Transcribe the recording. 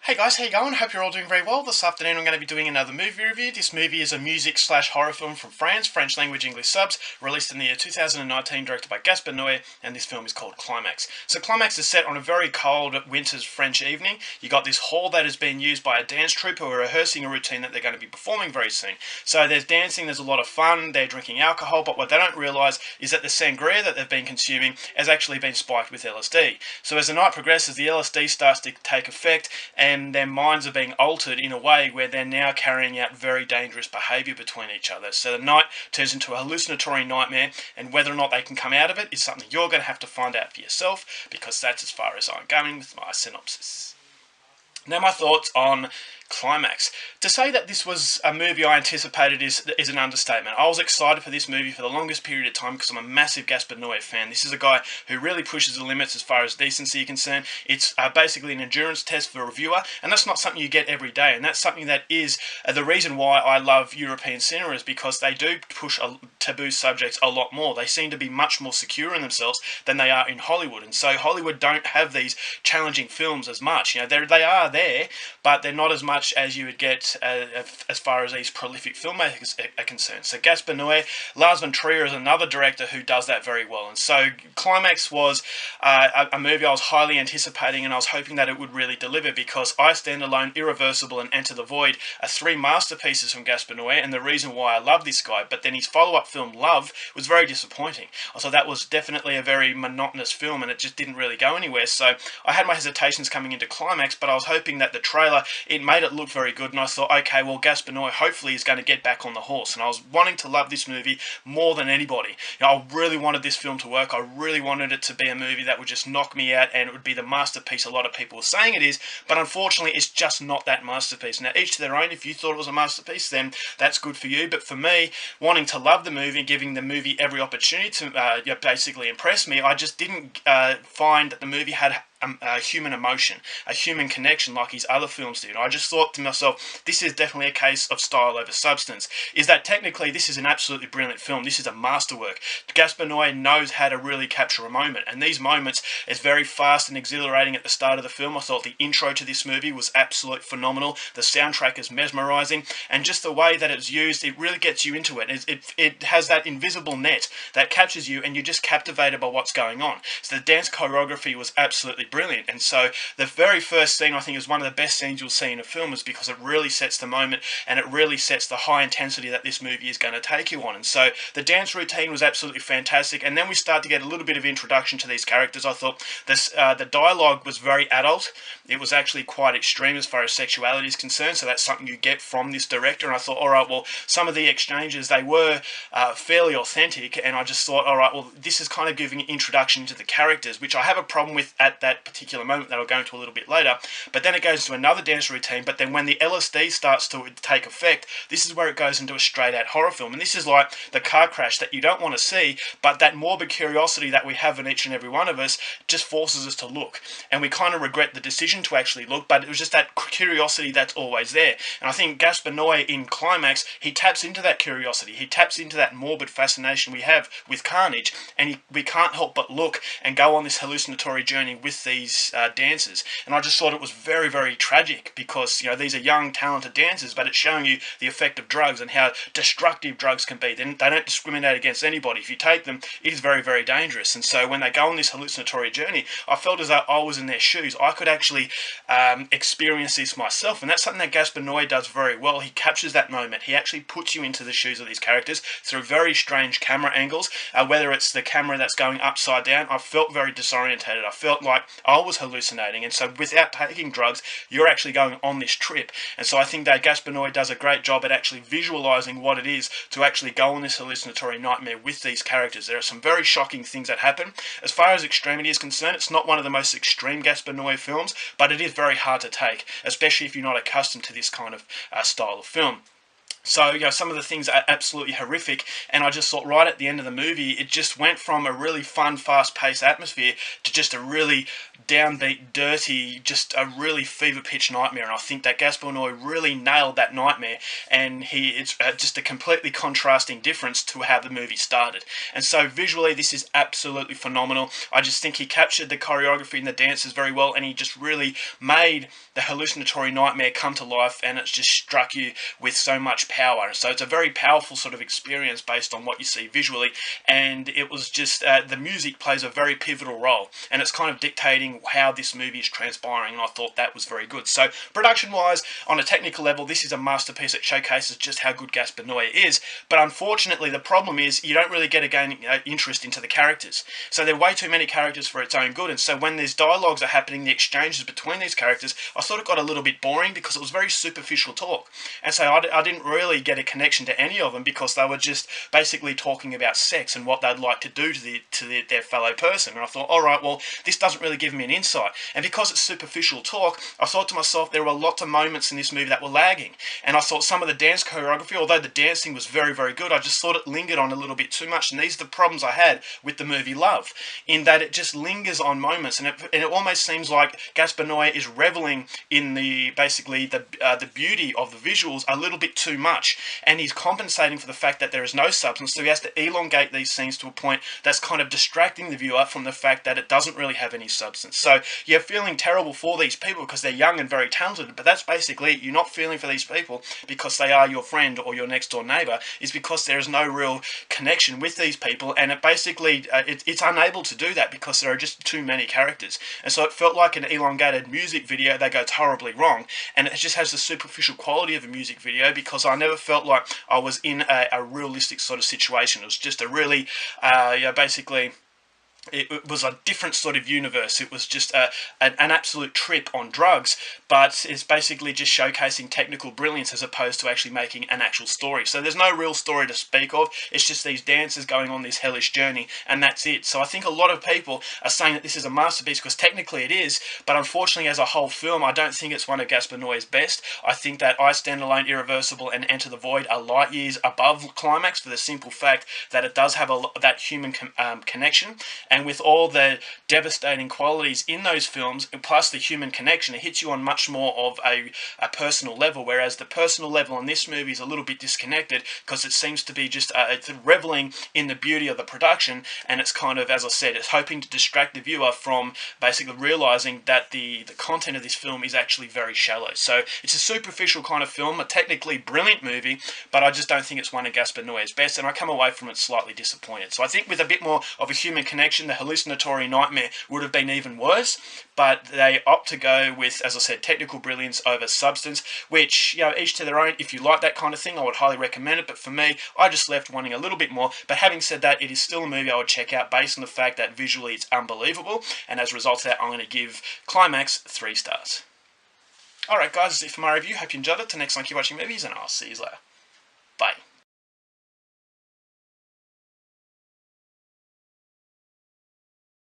Hey guys, how you going? Hope you're all doing very well. This afternoon I'm going to be doing another movie review. This movie is a music/horror film from France, French language, English subs, released in the year 2019, directed by Gaspar Noe, and this film is called Climax. So Climax is set on a very cold winter's French evening. You got this hall that is being used by a dance troupe who are rehearsing a routine that they're going to be performing very soon. So there's dancing, there's a lot of fun, they're drinking alcohol, but what they don't realise is that the sangria that they've been consuming has actually been spiked with LSD. So as the night progresses, the LSD starts to take effect, and their minds are being altered in a way where they're now carrying out very dangerous behaviour between each other. So the night turns into a hallucinatory nightmare, and whether or not they can come out of it is something you're going to have to find out for yourself, because that's as far as I'm going with my synopsis. Now my thoughts on Climax. To say that this was a movie I anticipated is an understatement. I was excited for this movie for the longest period of time because I'm a massive Gaspar Noe fan. This is a guy who really pushes the limits as far as decency is concerned. It's basically an endurance test for a viewer, and that's not something you get every day, and that's something that is the reason why I love European cinema, is because they do push taboo subjects a lot more. They seem to be much more secure in themselves than they are in Hollywood, and so Hollywood don't have these challenging films as much. You know, they are there, but they're not as much as you would get as far as these prolific filmmakers are concerned. So Gaspar Noe, Lars von Trier is another director who does that very well. And so Climax was a movie I was highly anticipating, and I was hoping that it would really deliver, because I Stand Alone, Irreversible, and Enter the Void are three masterpieces from Gaspar Noe, and the reason why I love this guy. But then his follow-up film, Love, was very disappointing. So that was definitely a very monotonous film, and it just didn't really go anywhere. So I had my hesitations coming into Climax, but I was hoping that the trailer, it made it look very good, and I thought, okay, well, Gaspar Noe hopefully is going to get back on the horse, and I was wanting to love this movie more than anybody. You know, I really wanted this film to work. I really wanted it to be a movie that would just knock me out, and it would be the masterpiece a lot of people were saying it is, but unfortunately it's just not that masterpiece. Now, each to their own. If you thought it was a masterpiece, then that's good for you, but for me, wanting to love the movie, giving the movie every opportunity to basically impress me, I just didn't find that the movie had a human emotion, a human connection like his other films do. And I just thought to myself, this is definitely a case of style over substance. Is that technically this is an absolutely brilliant film. This is a masterwork. Gaspar Noe knows how to really capture a moment, and these moments is very fast and exhilarating at the start of the film. I thought the intro to this movie was absolutely phenomenal. The soundtrack is mesmerizing, and just the way that it's used, it really gets you into it. It has that invisible net that captures you, and you're just captivated by what's going on. So the dance choreography was absolutely brilliant, and so the very first scene, I think, is one of the best scenes you'll see in a film, is because it really sets the moment, and it really sets the high intensity that this movie is going to take you on. And so the dance routine was absolutely fantastic, and then we start to get a little bit of introduction to these characters. I thought the dialogue was very adult. It was actually quite extreme as far as sexuality is concerned, so that's something you get from this director. And I thought, alright, well, some of the exchanges, they were fairly authentic, and I just thought, alright, well, this is kind of giving an introduction to the characters, which I have a problem with at that particular moment that I'll go into a little bit later. But then it goes to another dance routine, but then when the LSD starts to take effect, this is where it goes into a straight out horror film. And this is like the car crash that you don't want to see, but that morbid curiosity that we have in each and every one of us just forces us to look, and we kind of regret the decision to actually look, but it was just that curiosity that's always there. And I think Gaspar Noe in Climax, he taps into that curiosity, he taps into that morbid fascination we have with carnage, and we can't help but look and go on this hallucinatory journey with these dancers. And I just thought it was very, very tragic, because, you know, these are young, talented dancers, but it's showing you the effect of drugs and how destructive drugs can be. They don't discriminate against anybody. If you take them, it is very, very dangerous. And so when they go on this hallucinatory journey, I felt as though I was in their shoes. I could actually experience this myself, and that's something that Gaspar Noe does very well. He captures that moment. He actually puts you into the shoes of these characters through very strange camera angles, whether it's the camera that's going upside down. I felt very disorientated. I felt like I was hallucinating, and so without taking drugs, you're actually going on this trip. And so I think that Gaspar Noe does a great job at actually visualizing what it is to actually go on this hallucinatory nightmare with these characters. There are some very shocking things that happen. As far as extremity is concerned, it's not one of the most extreme Gaspar Noe films, but it is very hard to take, especially if you're not accustomed to this kind of style of film. So, some of the things are absolutely horrific, and I just thought right at the end of the movie, it just went from a really fun, fast-paced atmosphere to just a really downbeat, dirty, just a really fever-pitch nightmare. And I think that Gaspar Noe really nailed that nightmare, and it's just a completely contrasting difference to how the movie started. And so visually, this is absolutely phenomenal. I just think he captured the choreography and the dances very well, and he just really made the hallucinatory nightmare come to life, and it's just struck you with so much power. So it's a very powerful sort of experience based on what you see visually, and it was just the music plays a very pivotal role, and it's kind of dictating how this movie is transpiring, and I thought that was very good. So production wise, on a technical level, this is a masterpiece. It showcases just how good Gaspar Noe is, but unfortunately the problem is you don't really get again interest into the characters. So there are way too many characters for its own good, and so when these dialogues are happening, the exchanges between these characters, I thought it got a little bit boring because it was very superficial talk, and so I didn't really get a connection to any of them because they were just basically talking about sex and what they'd like to do to their fellow person. And I thought, all right, well, this doesn't really give me an insight. And because it's superficial talk, I thought to myself there were lots of moments in this movie that were lagging. And I thought some of the dance choreography, although the dancing was very, very good, I just thought it lingered on a little bit too much. And these are the problems I had with the movie Love, in that it just lingers on moments, and it almost seems like Gaspar Noe is reveling in basically the beauty of the visuals a little bit too much, and he's compensating for the fact that there is no substance, so he has to elongate these scenes to a point that's kind of distracting the viewer from the fact that it doesn't really have any substance. So you're feeling terrible for these people because they're young and very talented, but that's basically, you're not feeling for these people because they are your friend or your next door neighbour, is because there is no real connection with these people, and it basically it's unable to do that because there are just too many characters. And so it felt like an elongated music video that goes horribly wrong, and it just has the superficial quality of a music video because I never felt like I was in a realistic sort of situation. It was just a really, basically, it was a different sort of universe. It was just an absolute trip on drugs, but it's basically just showcasing technical brilliance as opposed to actually making an actual story. So there's no real story to speak of. It's just these dancers going on this hellish journey, and that's it. So I think a lot of people are saying that this is a masterpiece because technically it is, but unfortunately as a whole film, I don't think it's one of Gaspar Noé's best. I think that I Stand Alone, Irreversible, and Enter the Void are light years above Climax for the simple fact that it does have that human connection. And with all the devastating qualities in those films, plus the human connection, it hits you on much more of a personal level, whereas the personal level in this movie is a little bit disconnected because it seems to be just it's reveling in the beauty of the production, and it's kind of, as I said, it's hoping to distract the viewer from basically realising that the content of this film is actually very shallow. So it's a superficial kind of film, a technically brilliant movie, but I just don't think it's one of Gaspar Noé's best, and I come away from it slightly disappointed. So I think with a bit more of a human connection, the hallucinatory nightmare would have been even worse, but they opt to go with, as I said, technical brilliance over substance, which, each to their own. If you like that kind of thing, I would highly recommend it, but for me, I just left wanting a little bit more. But having said that, it is still a movie I would check out based on the fact that visually it's unbelievable, and as a result of that, I'm going to give Climax 3 stars. Alright guys, that's it for my review. Hope you enjoyed it. Till next time, keep watching movies, and I'll see you later. Bye.